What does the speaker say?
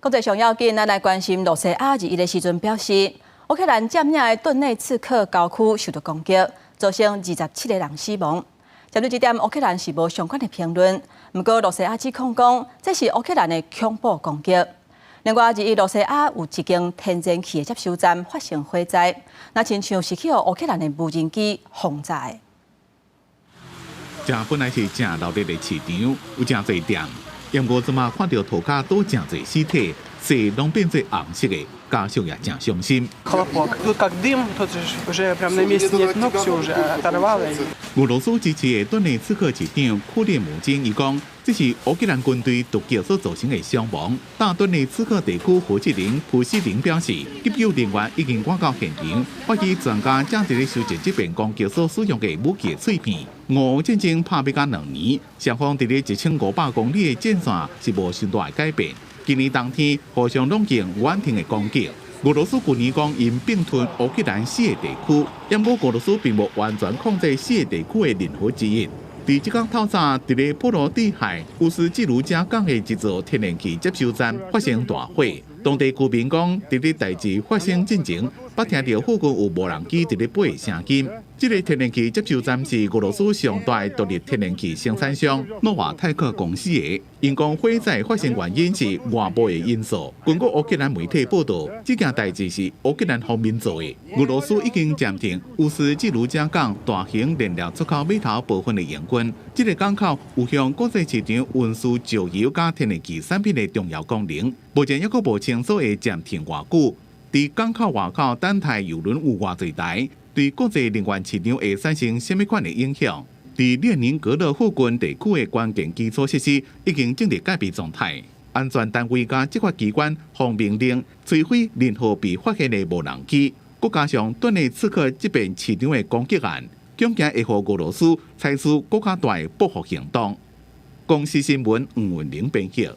国际上要紧，咱来关心罗西亚日的时阵表示，乌克兰占领的顿内茨克郊区受到攻击，造成27个人死亡。针对这点，乌克兰是无相关的评论。不过，罗西亚指控讲，这是乌克兰的恐怖攻击。另外，日罗西亚有一间天然气的接收站发生火灾，那亲像是去乌克兰的无人机轰炸的。这本来是正闹热的市场，有真侪店。因我即马看到涂骹倒真侪尸体，色拢变做红色的，家属也真伤心。Тут как дым, тут уже прям на месте нет ног, все уже оторвало. 俄罗斯支持的顿内茨克市长库列姆金伊讲，这是乌克兰军队突击所造成的伤亡。但顿内茨克地区负责人普西林表示，急救人员已经赶到现场，发现专家正在收集这边攻击所使用的武器碎片。俄乌战争拍要到2年，双方伫咧1500公里的战线是无甚大的改变。今年冬天互相拢经远程的攻击。俄罗斯去年讲因并吞乌克兰4个地区，因过俄罗斯并无完全控制4个地区的任何之一。伫即天透早，伫咧波罗的海乌斯季卢加港的一座天然气接收站发生大火。当地居民讲，伫咧代志发生之前，捌听到附近有无人机伫咧飞的声音。这个天然气接收站是俄罗斯上大的独立天然气生产商诺瓦泰克公司的。因讲火灾发生原因是外部的因素。根据乌克兰媒体报道，这件代志是乌克兰方面做的。俄罗斯已经暂停乌斯季卢加港大型燃料出口码头部分的营运。这个港口有向国际市场运输石油加天然气产品的重要功能。目前还无清楚的暂停偌久。伫港口外口等待邮轮有偌侪台，对国际能源市场会产生什么款的影响？伫列宁格勒附近地区的关键基础设施已经正在改变状态。安全单位甲执法机关奉命令摧毁任何被发现的无人机。再加上顿内茨克这边市场的攻击案，恐惊会予俄罗斯采取更加大的报复行动。公司新闻黄文玲编辑。